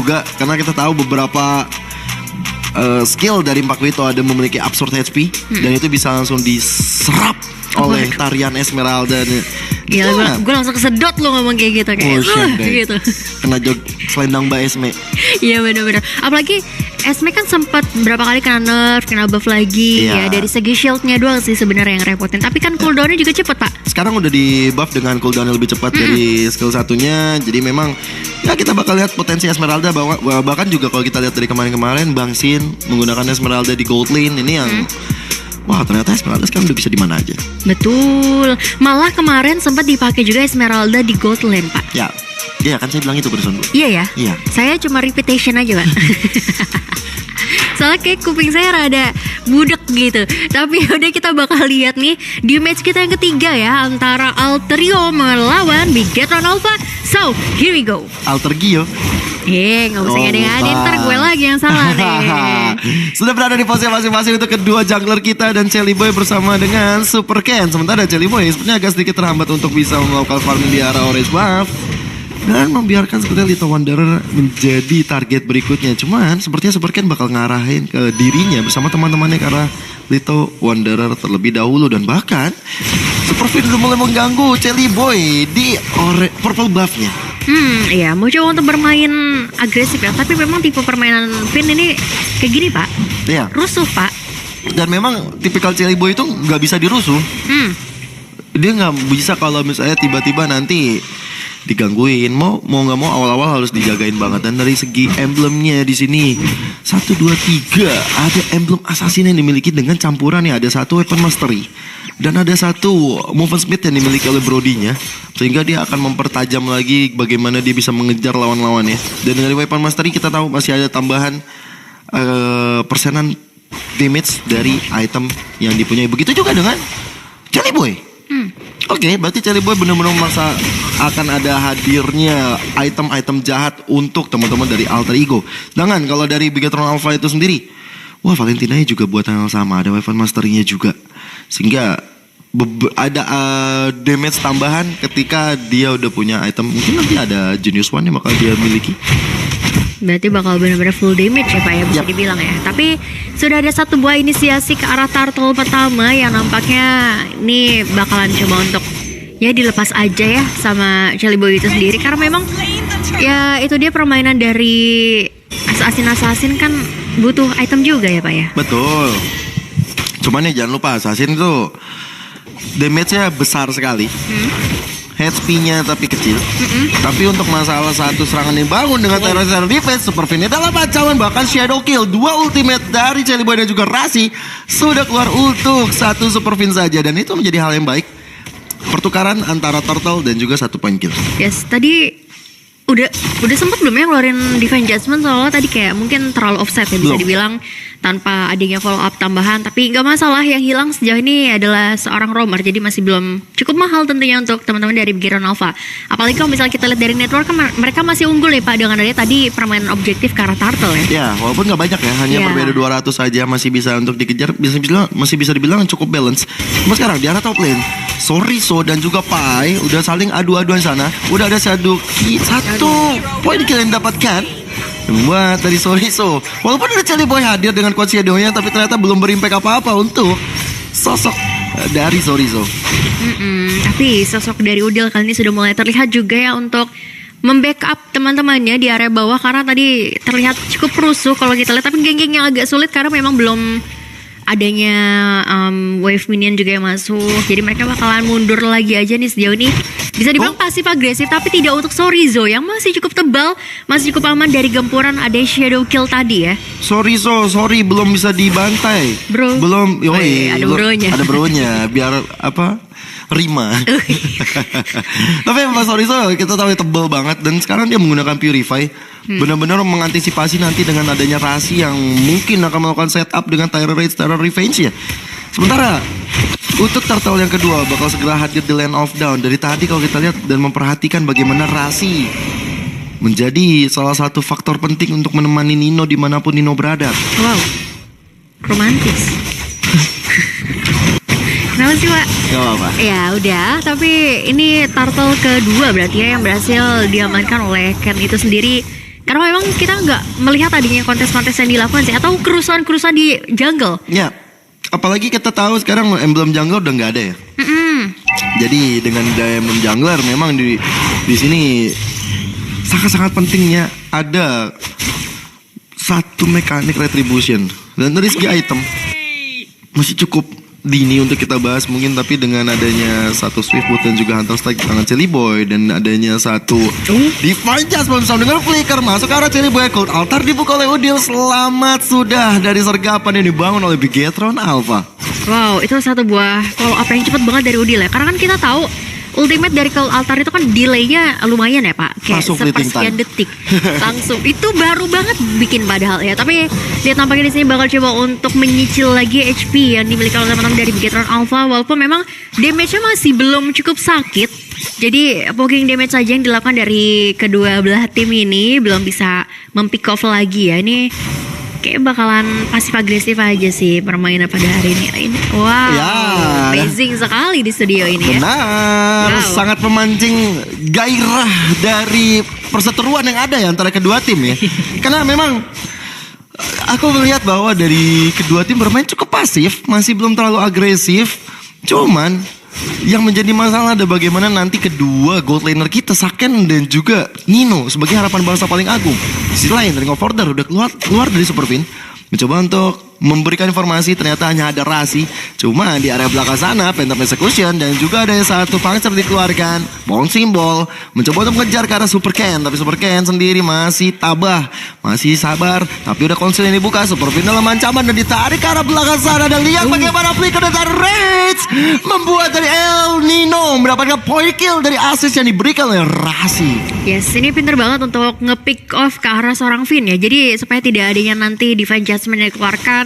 juga karena kita tahu beberapa skill dari Paquito ada memiliki absurd HP dan itu bisa langsung diserap oleh tarian Esmeralda. Gila, gue langsung kesedot lo ngomong kayak gitu kayak gitu. Kena jog selendang Mbak Esme. Iya benar-benar. Apalagi Esme kan sempat berapa kali kena nerf, kena buff lagi. Ya dari segi shieldnya doang sih sebenarnya yang repotin. Tapi kan cooldownnya juga cepet pak. Sekarang udah di buff dengan cooldownnya lebih cepat dari skill satunya. Jadi memang ya kita bakal lihat potensi Esmeralda. Bahkan juga kalau kita lihat dari kemarin-kemarin Bang Sin menggunakan Esmeralda di gold lane ini yang wah ternyata Esmeralda sekarang udah bisa di mana aja. Betul. Malah kemarin sempat dipakai juga Esmeralda di gold lane pak. Ya kan saya bilang itu barusan Bu. Iya ya. Iya. Saya cuma repetition aja pak. Soalnya kayak kuping saya rada budek gitu. Tapi udah kita bakal lihat nih di match kita yang ketiga ya, antara Alterio melawan Bigetron Alpha. So here we go. Alter Gio. Gak usah ngade-ngade, ntar gue lagi yang salah nih. Sudah berada di posisi masing-masing untuk kedua jungler kita dan Chelly Boy bersama dengan Super Ken. Sementara Chelly Boy sebenarnya agak sedikit terhambat untuk bisa melakukan farming di arah orange buff dan membiarkan sepertinya Little Wanderer menjadi target berikutnya. Cuman sepertinya Super Ken bakal ngarahin ke dirinya bersama teman-temannya ke arah Little Wanderer terlebih dahulu. Dan bahkan Super Finn udah mulai mengganggu Chelly Boy di purple buffnya. Iya, mau coba untuk bermain agresif ya. Tapi memang tipe permainan Finn ini kayak gini pak. Iya. Rusuh pak. Dan memang tipikal Chelly Boy itu nggak bisa dirusuh. Dia nggak bisa kalau misalnya tiba-tiba nanti digangguin. Mau nggak mau awal-awal harus dijagain banget. Dan dari segi emblemnya di sini 1, 2, 3 ada emblem assassin yang dimiliki dengan campuran ya. Ada satu weapon mastery dan ada satu movement speed yang dimiliki oleh Brody-nya, sehingga dia akan mempertajam lagi bagaimana dia bisa mengejar lawan-lawannya. Dan dari weapon mastery kita tahu masih ada tambahan persenan damage dari item yang dipunyai. Begitu juga dengan Chelly Boy. Oke, berarti Chelly Boy benar-benar merasa akan ada hadirnya item-item jahat untuk teman-teman dari Alter Ego. Sedangkan kalau dari Bigetron Alpha itu sendiri, wah Valentinanya juga buat hal sama, ada weapon mastery-nya juga. Sehingga ada damage tambahan ketika dia udah punya item. Mungkin nanti ada Genius One yang bakal dia miliki. Berarti bakal benar-benar full damage ya pak ya, bisa dibilang ya. Tapi sudah ada satu buah inisiasi ke arah turtle pertama yang nampaknya ini bakalan coba untuk ya dilepas aja ya sama Chelly Boy itu sendiri. Karena memang ya itu dia permainan dari assassin kan butuh item juga ya pak ya. Betul. Cuman ya jangan lupa assassin itu damage-nya besar sekali. HP-nya tapi kecil. Tapi untuk masalah satu serangan yang bangun dengan teror defense, Super Finn adalah ancaman. Bahkan Shadow Kill, 2 ultimate dari Chelly Boy dan juga Rasi sudah keluar untuk satu Super Finn saja. Dan itu menjadi hal yang baik. Pertukaran antara Turtle dan juga 1 point kill. Yes, tadi udah sempat belum ya ngeluarin Divine Judgment, soalnya tadi kayak mungkin terlalu offset ya bisa dibilang tanpa adanya follow up tambahan. Tapi nggak masalah, yang hilang sejauh ini adalah seorang roamer, jadi masih belum cukup mahal tentunya untuk teman-teman dari Bigetron Alpha. Apalagi kalau misalnya kita lihat dari network kan mereka masih unggul ya pak, dengan adanya tadi permainan objektif ke arah turtle ya. Ya walaupun nggak banyak ya, hanya berbeda 200 saja, masih bisa untuk dikejar, masih bisa dibilang cukup balance. Cuma sekarang di arah top lane Soriso dan juga Pai udah saling adu-aduan sana. Udah ada satu poin kill yang dapatkan membuat dari Soriso. Walaupun ada Chelly Boy hadir dengan quad shadow-nya, tapi ternyata belum berimpact apa-apa untuk sosok dari Soriso. Tapi sosok dari Udil kali ini sudah mulai terlihat juga ya untuk membackup teman-temannya di area bawah. Karena tadi terlihat cukup rusuh kalau kita lihat. Tapi geng-geng yang agak sulit karena memang belum adanya wave minion juga yang masuk. Jadi mereka bakalan mundur lagi aja nih sejauh ini. Bisa dibilang pasif agresif, tapi tidak untuk Soriso yang masih cukup tebal, masih cukup aman dari gempuran ada Shadow Kill tadi ya. Soriso, belum bisa dibantai. Bro. Belum, ada bronya. Ada bronya, biar apa? Rima. Tapi Mas Soriso kita tahu tebal banget, dan sekarang dia menggunakan Purify. Benar-benar mengantisipasi nanti dengan adanya Rasi yang mungkin akan melakukan setup dengan Terror Rage, Terror Revenge ya. Sementara untuk turtle yang kedua bakal segera hadir di Land of Dawn. Dari tadi kalau kita lihat dan memperhatikan bagaimana Rasi menjadi salah satu faktor penting untuk menemani Nino dimanapun Nino berada. Wow, romantis. Kenapa sih Pak? Gak apa-apa. Ya udah, tapi ini turtle kedua berarti ya yang berhasil diamankan oleh Ken itu sendiri. Karena memang kita nggak melihat adanya kontes-kontes yang dilakukan sih, atau kerusuhan-kerusuhan di jungle. Ya, apalagi kita tahu sekarang emblem jungler udah nggak ada ya. Jadi dengan emblem jungler memang di sini sangat-sangat pentingnya ada satu mekanik retribution. Dan dari segi item masih cukup dini untuk kita bahas mungkin, tapi dengan adanya satu Swiftwood dan juga Hunter Strike di tangan Silly Boy, dan adanya satu Divine Judgment Sound dengan flicker masuk ke arah Silly Boy, Cold Altar dibuka oleh Udil. Selamat sudah dari sergapan yang dibangun oleh Bigetron Alpha. Wow, itu satu buah follow up yang cepet banget dari Udil ya. Karena kan kita tahu ultimate dari Cold Altar itu kan delaynya lumayan ya Pak, kayak Masuk fleeting sepersekian time. detik langsung. Itu baru banget bikin padahal ya. Tapi lihat nampaknya di sini bakal coba untuk menyicil lagi HP yang dimiliki oleh teman-teman dari Bigetron Alpha, walaupun memang damage-nya masih belum cukup sakit. Jadi poking damage saja yang dilakukan dari kedua belah tim ini belum bisa mempick off lagi ya. Ini kayak bakalan pasif agresif aja sih permainan pada hari ini. Wow, Ya. amazing sekali di studio ini ya. Benar, Wow. sangat memancing gairah dari perseteruan yang ada ya antara kedua tim ya. Karena memang aku melihat bahwa dari kedua tim bermain cukup pasif, masih belum terlalu agresif. Cuman yang menjadi masalah ada bagaimana nanti kedua gold laner kita, Saken dan juga Nino sebagai harapan bangsa paling agung. Di sisi lain, Ring of Order udah keluar dari Supervin, mencoba untuk memberikan informasi, ternyata hanya ada Rasi. Cuma di area belakang sana Phantom Execution dan juga ada satu Puncture dikeluarkan, Bouncing Ball mencoba untuk mengejar ke arah Super Ken, tapi Super Ken sendiri masih tabah, masih sabar, tapi udah konsil yang dibuka. Supervin dalam ancaman dan ditarik ke arah belakang sana, dan lihat bagaimana flicker dan Rage membuat dari El Nino mendapatkan point kill dari assist yang diberikan oleh Rasi. Yes, ini pinter banget untuk nge-pick off ke arah seorang Finn ya. Jadi supaya tidak adanya nanti Divine Judgment yang dikeluarkan,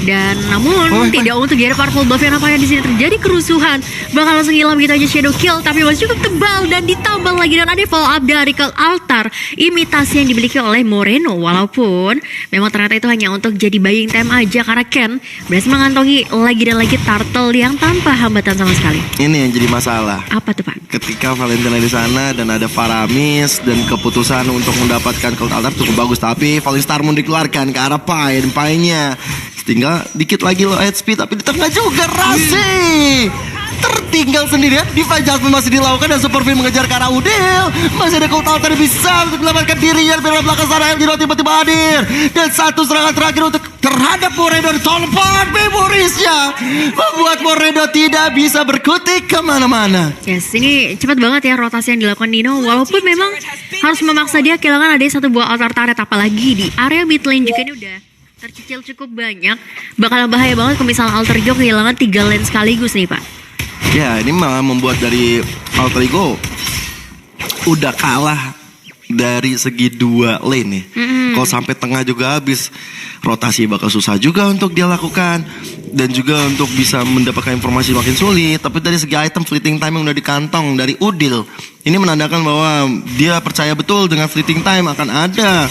dan namun tidak untuk jadi powerful buff yang nampaknya di sini terjadi kerusuhan. Bakal langsung hilang begitu aja shadow kill, tapi masih cukup tebal dan ditambal lagi, dan ada follow up dari Cold Altar, imitasi yang dimiliki oleh Moreno. Walaupun memang ternyata itu hanya untuk jadi buying time aja, karena Ken berhasil mengantongi lagi dan lagi turtle yang tanpa hambatan sama sekali. Ini yang jadi masalah. Apa tuh Pak? Ketika Valentina di sana dan ada Faramis, dan keputusan untuk mendapatkan Cold Altar cukup bagus, tapi Falling Star Moon dikeluarkan ke arah Pai, dan Pai-nya tinggal dikit lagi low HP, tapi di tengah juga Rasi tertinggal sendiri ya. Divine Judgment masih dilakukan dan Supervin mengejar ke arah Udil. Masih ada Cold Altar yang bisa untuk menyelamatkan dirinya dari belakang sana. El Nino tiba-tiba hadir, dan satu serangan terakhir untuk terhadap Moreno ditolong memorisnya, membuat Moreno tidak bisa berkutik kemana-mana. Yes, ini cepat banget ya rotasi yang dilakukan Nino. Walaupun memang harus memaksa dia kehilangan ada satu buah altar turret, apalagi di area mid lane juga ini udah tercicil cukup banyak. Bakalan bahaya banget kalau misalnya Alter Ego kehilangan 3 lane sekaligus nih Pak. Ya, ini malah membuat dari Alter Ego udah kalah dari segi 2 lane nih. Kalau sampai tengah juga habis, rotasi bakal susah juga untuk dia lakukan, dan juga untuk bisa mendapatkan informasi makin sulit. Tapi dari segi item, fleeting time yang udah dikantong dari Udil, ini menandakan bahwa dia percaya betul dengan fleeting time akan ada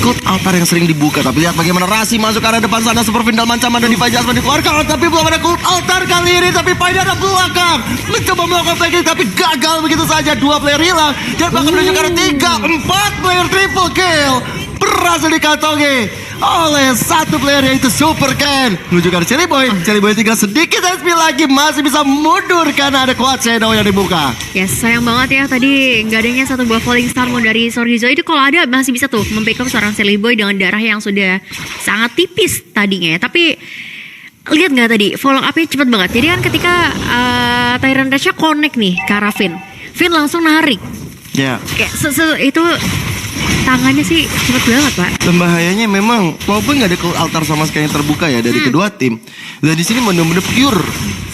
Cold Altar yang sering dibuka. Tapi lihat bagaimana Rasi masuk ke arah depan sana, Supervin dalam ancaman dan Divine Judgment dikeluarkan, tapi belum ada Cold Altar kali ini. Tapi Pai ada belakang mencoba melakukan flanking, tapi gagal begitu saja. 2 player hilang dan bahkan menuju ke arah 3-4 player triple kill berhasil dikantongi oleh satu player, yaitu Super Ken. Menuju ke arah Cherry Boy. Cherry Boy tinggal sedikit HP lagi, masih bisa mundur karena ada Quad Shadow yang dibuka. Yes, sayang banget ya tadi nggak adanya satu buah Falling Star Moon dari Sorgizo. Itu kalau ada masih bisa tuh membackup seorang Silly Boy dengan darah yang sudah sangat tipis tadinya ya. Tapi lihat nggak tadi follow up-nya cepet banget. Jadi kan ketika Tyrant Dash-nya connect nih ke arah Finn langsung narik. Ya. Kayak itu tangannya sih cepet banget Pak. Dan bahayanya memang walaupun nggak ada Cold Altar sama sekali yang terbuka ya dari kedua tim, dan di sini benar-benar pure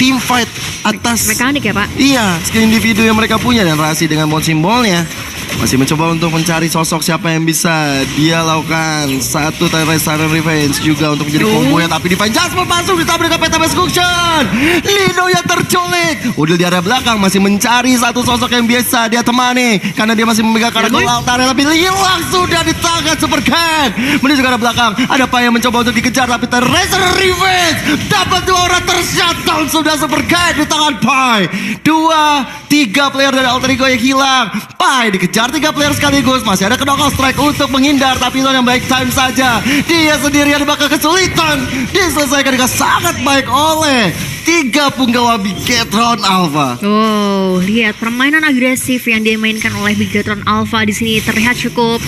team fight atas Mekanik ya Pak. Iya, skill individu yang mereka punya, dan Rasi dengan bond simbolnya masih mencoba untuk mencari sosok siapa yang bisa dia lakukan satu Tyrant Revenge juga untuk menjadi kombonya, tapi Divine Judgment masuk ditabrak dengan Phantom Execution. Lino yang terculik. Udil di area belakang masih mencari satu sosok yang bisa dia temani karena dia masih memegang karena Cold Altar, tapi hilang sudah di tangan Super Ken. Menuju ke arah belakang, ada Pai yang mencoba untuk dikejar, tapi Tyrant Revenge dapat 2 orang tershutdown sudah Super Ken di tangan Pai. 2-3 player dari Alter Ego yang hilang. Pai dikejar 3 player sekaligus. Masih ada knockout strike untuk menghindar, tapi itu yang baik time saja. Dia sendirian bakal kesulitan. Diselesaikan dengan sangat baik oleh 3 punggawa Bigetron Alpha. Oh, lihat permainan agresif yang dimainkan oleh Bigetron Alpha di sini terlihat cukup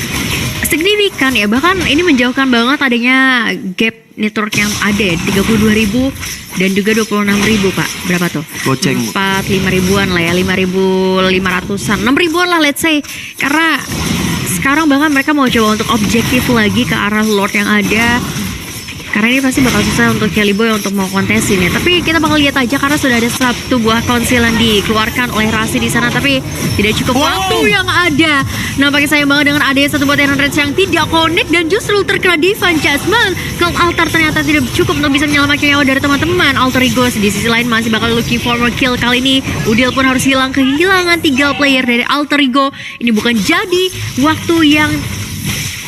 signifikan ya. Bahkan ini menjauhkan banget adanya gap network yang ada 32.000 dan juga 26.000 Pak. Berapa tuh? Goceng. 4-5 ribuan lah ya, 5.500-an, 6 ribuan lah let's say. Karena sekarang bahkan mereka mau coba untuk objektif lagi ke arah Lord yang ada. Karena ini pasti bakal susah untuk Jelly Boy untuk mau kontesin ya. Tapi kita bakal lihat aja karena sudah ada satu buah konsil yang dikeluarkan oleh Rasi di sana, tapi tidak cukup waktu yang ada. Nampaknya sayang banget dengan adanya satu buah Terran Rage yang tidak connect dan justru terkena Divine Jasmine. Cloud Altar ternyata tidak cukup untuk bisa menyelamatkan nyawa dari teman-teman. Alter Ego di sisi lain masih bakal looking for more kill. Kali ini Udil pun harus kehilangan 3 player dari Alter Ego. Ini bukan jadi waktu yang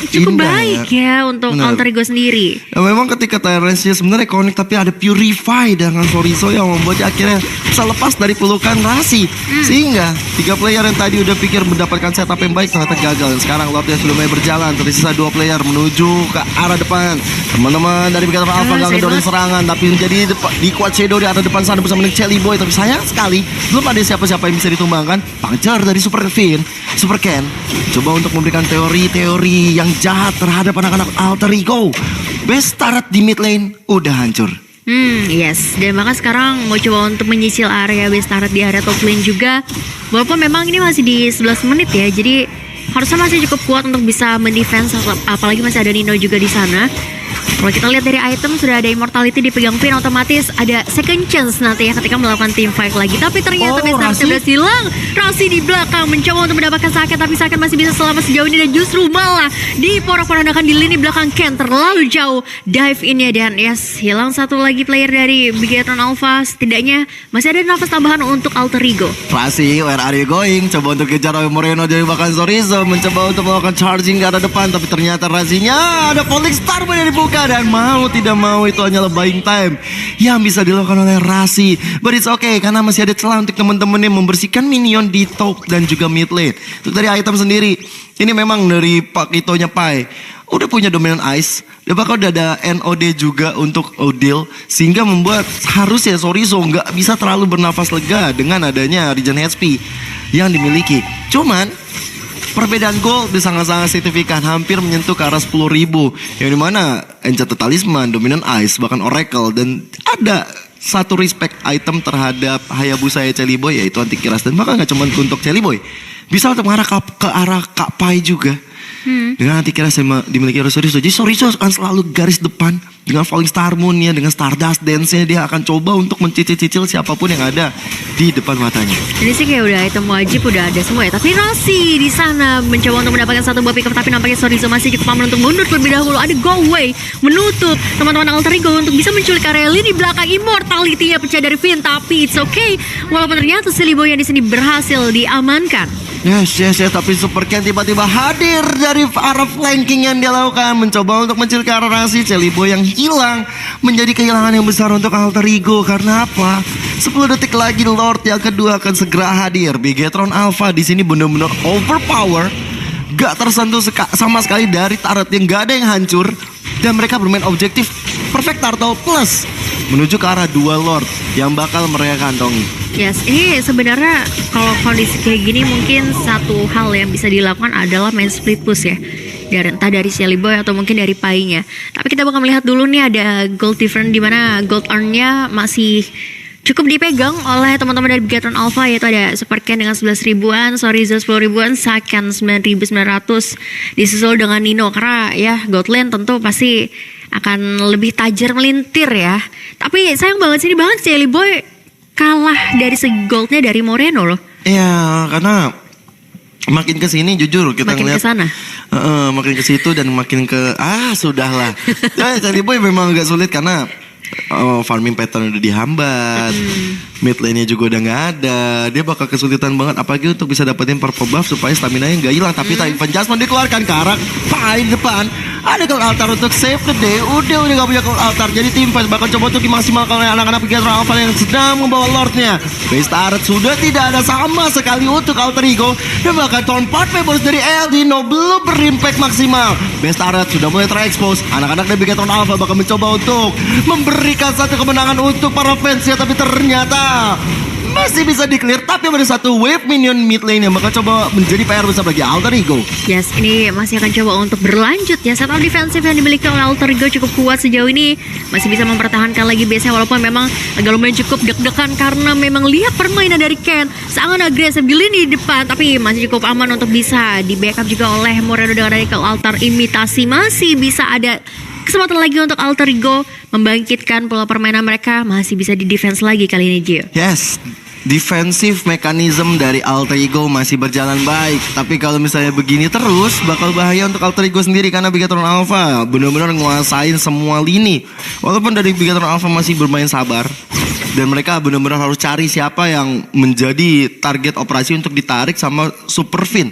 cukup Indah, baik ya untuk benar. Alter Ego sendiri. Ya, memang ketika Tyrants-nya sebenarnya connect, tapi ada Purify dengan Sorizo yang membuat dia akhirnya bisa lepas dari pelukan Rasi. Sehingga 3 player yang tadi udah pikir mendapatkan setup yang baik ternyata gagal. Dan sekarang Lordnya sudah mulai berjalan, tersisa 2 player menuju ke arah depan. Teman-teman dari Bigetron Alpha gak ngedorin serangan, tapi menjadi di Quad Shadow di arah depan sana bersama dengan Jelly Boy. Tapi sayang sekali belum ada siapa-siapa yang bisa ditumbangkan. Puncture dari Super Ken coba untuk memberikan teori-teori yang jahat terhadap anak-anak Alter Ego. Best start di mid lane udah hancur. Yes. Dan maka sekarang mau coba untuk menyicil area base turret di area top lane juga. Walaupun memang ini masih di 11 menit ya, jadi harusnya masih cukup kuat untuk bisa mendefense, apalagi masih ada Nino juga di sana. Kalau kita lihat dari item sudah ada immortality dipegang Pin, otomatis ada second chance nanti ya ketika melakukan team fight lagi. Tapi ternyata Rasi sudah hilang. Rasi di belakang mencoba untuk mendapatkan Saket, tapi Saket masih bisa selamat sejauh ini dan justru malah diporak-porandakan di lini belakang Ken terlalu jauh dive in-nya. Dan yes, hilang satu lagi player dari Bigetron Alpha. Setidaknya masih ada nafas tambahan untuk Alter Ego. Rasi, where are you going? Coba untuk kejar oleh Moreno dari bahkan Sorizo, mencoba untuk melakukan charging ke arah depan, tapi ternyata Rasinya ada Falling Star yang dibuka. Dan mau tidak mau itu hanyalah buying time yang bisa dilakukan oleh Rasi. But it's okay karena masih ada celah untuk teman-teman yang membersihkan minion di top dan juga mid lane. Untuk dari item sendiri, ini memang dari Pakitonya Pai udah punya dominant ice. Dia bakal udah ada NOD juga untuk Odil, sehingga membuat harusnya Sorizo nggak bisa terlalu bernafas lega dengan adanya regen HP yang dimiliki. Cuman perbedaan gold di sangat-sangat signifikan, hampir menyentuh ke arah 10.000. Yang dimana Enchanted Talisman, Dominant Ice, bahkan Oracle. Dan ada satu respect item terhadap Hayabusa Jelly Boy, yaitu anti kiras. Dan bahkan gak cuma untuk Jelly Boy, bisa untuk mengarah ke arah Kak Pai juga. Dengan anti kiras yang dimiliki oleh Sorizo. Jadi Sorizo akan selalu garis depan dengan Falling Star Moon-nya, dengan Stardust Dance-nya. Dia akan coba untuk mencicil-cicil siapapun yang ada di depan matanya. Ini sih kayak udah item wajib udah ada semua ya. Tapi Rasi di sana mencoba untuk mendapatkan satu buah pick up, tapi nampaknya Sorizo masih cukup aman untuk mundur terlebih dahulu. Ada Go Away menutup teman-teman Alter Ego untuk bisa menculik area lini belakang. Immortality-nya pecah dari Finn, tapi it's okay. Walaupun ternyata Silly Boy yang di sini berhasil diamankan. Yes, tapi Super Ken tiba-tiba hadir dari arah flanking yang dia lakukan, mencoba untuk mencil ke arah Rasi. Jelly Boy yang hilang menjadi kehilangan yang besar untuk Alter Ego. Karena apa? 10 detik lagi Lord yang kedua akan segera hadir. Bigetron Alpha di sini benar-benar overpower, gak tersentuh sama sekali dari turret yang gak ada yang hancur, dan mereka bermain objektif perfect turtle plus menuju ke arah 2 Lord yang bakal mereka kantongi. Yes, ini sebenarnya kalau kondisi kayak gini mungkin satu hal yang bisa dilakukan adalah main split push ya. Dari entah dari Jelly Boy atau mungkin dari Pai-nya. Tapi kita bakal melihat dulu nih ada gold different di mana gold earn-nya masih cukup dipegang oleh teman-teman dari Bigetron Alpha, yaitu ada Super Ken dengan 11 ribuan, Sorizo 10 ribuan, Saken 9.900, disusul dengan Nino. Karena ya gold lane tentu pasti akan lebih tajir melintir ya. Tapi sayang banget sini banget Jelly Boy kalah dari segi goldnya dari Moreno loh. Iya, karena makin ke sini jujur kita makin ngeliat kesana. Makin ke situ dan makin ke sudahlah. Ya, Jelly Boy memang agak sulit karena farming pattern udah dihambat, mid lane-nya juga udah nggak ada. Dia bakal kesulitan banget, apalagi untuk bisa dapetin purple buff supaya stamina-nya nggak hilang. Tapi Divine Jasmine dikeluarkan ke arah Pai depan. Ada Cold Altar untuk save the day. Udah gak punya Cold Altar. Jadi tim fight bakal coba untuk dimaksimalkan oleh anak-anak Bigetron Alpha yang sedang membawa Lordnya. Base turret sudah tidak ada sama sekali untuk Alter Ego. Dan bahkan Torn Part Members dari Eldino belum berimpact maksimal. Base turret sudah mulai terekspos. Anak-anak dari Bigetron Alpha bakal mencoba untuk memberikan satu kemenangan untuk para fansnya. Tapi ternyata masih bisa di-clear, tapi ada satu wave minion mid lane yang bakal coba menjadi PR besar bagi Alter Ego. Yes, ini masih akan coba untuk berlanjut ya. Setup defensif yang dimiliki oleh Alter Ego cukup kuat sejauh ini. Masih bisa mempertahankan lagi base-nya walaupun memang agak lumayan cukup deg-degan karena memang lihat permainan dari Ken sangat agresif di lini depan, tapi masih cukup aman untuk bisa di-backup juga oleh Moreno dengan Radical Altar imitasi. Masih bisa ada kesempatan lagi untuk Alter Ego membangkitkan pola permainan mereka. Masih bisa di-defense lagi kali ini, Gio. Yes, defensive mechanism dari Alter Ego masih berjalan baik. Tapi kalau misalnya begini terus, bakal bahaya untuk Alter Ego sendiri. Karena Bigetron Alpha benar-benar nguasain semua lini. Walaupun dari Bigetron Alpha masih bermain sabar, dan mereka benar-benar harus cari siapa yang menjadi target operasi untuk ditarik sama Super Fin.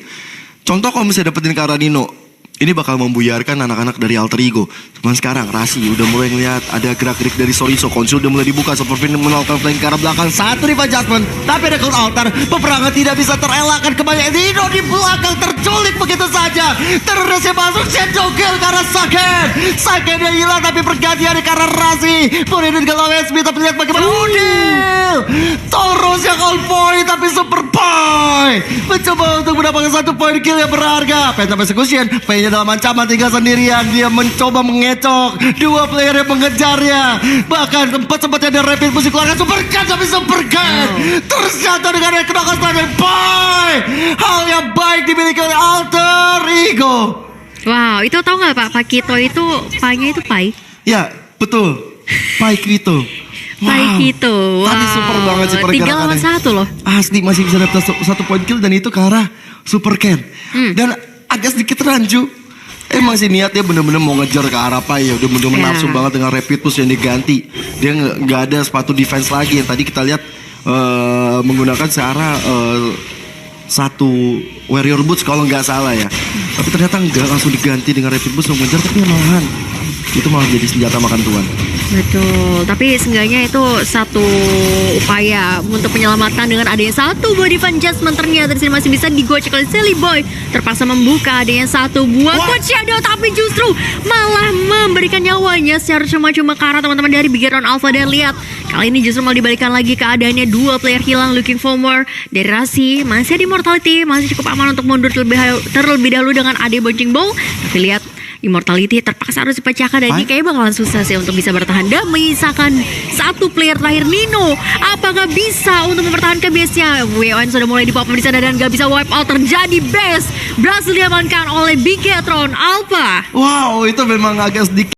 Contoh kalau misalnya dapetin Karadino, ini bakal membuyarkan anak-anak dari Alter Ego. Cuman sekarang Rasi udah mulai ngeliat ada gerak-gerik dari Soriso. Konsul udah mulai dibuka. Superfin melakukan flank ke arah belakang. Satu rival adjustment, tapi ada Cold Altar. Peperangan tidak bisa terelakkan. Kembali Dino di belakang terculik begitu saja. Terus yang masuk Shadow Kill ke arah Saken. Saken dia hilang tapi pergantian ke arah Rasi. Kemudian dengan OSB tapi lihat bagaimana Udil. Terus yang on point tapi super point. Mencoba untuk mendapatkan satu point kill yang berharga. Phantom Execution. Dalam ancaman tinggal sendirian. Dia mencoba mengecok dua player yang mengejarnya. Bahkan sempat-sempatnya ada rapid push keluarkan super gun. Tapi super gun terjatuh dengan knock standing boy. Hal yang baik dimiliki oleh Alter Ego. Wow, itu tahu nggak Pak Kito itu Pai-nya itu Pai? Ya betul, Pai Kito. Pai Kito. Tadi super banget sih pergerakannya. 3 lawan 1 loh. Asli masih bisa dapat satu point kill. Dan itu ke arah Super Ken. Dan agak sedikit rancu. Emang sih niatnya bener-bener mau ngejar ke arah Pai ya. Udah bener-bener nafsu banget dengan rapid push yang diganti. Dia nggak ada sepatu defense lagi. Yang tadi kita lihat menggunakan searah satu warrior boots kalau nggak salah ya. Tapi ternyata nggak langsung diganti dengan rapid push mau ngejar, tapi malahan itu malah jadi senjata makan tuan. Betul, tapi seenggaknya itu satu upaya untuk menyelamatkan dengan adanya satu body fan adjustment. Ternyata di sini masih bisa digocek oleh Silly Boy. Terpaksa membuka adanya satu buah Quad Shadow, tapi justru malah memberikan nyawanya secara cuma-cuma ke arah teman-teman dari Bigetron Alpha. Dan lihat, kali ini justru malah dibalikan lagi keadaannya. Dua player hilang, looking for more. Dari Rasi masih di Immortality, masih cukup aman untuk mundur terlebih dahulu dengan Ade Bouncing Ball. Tapi lihat, Immortality terpaksa harus dipecahkan. Dan ini kayaknya bakalan susah sih untuk bisa bertahan. Dan menyisakan satu player terakhir, Nino. Apakah bisa untuk mempertahankan base-nya? WON sudah mulai dipop di sana dan gak bisa wipe out. Terjadi base berhasil diamankan oleh Bigetron Alpha. Wow, itu memang agak sedikit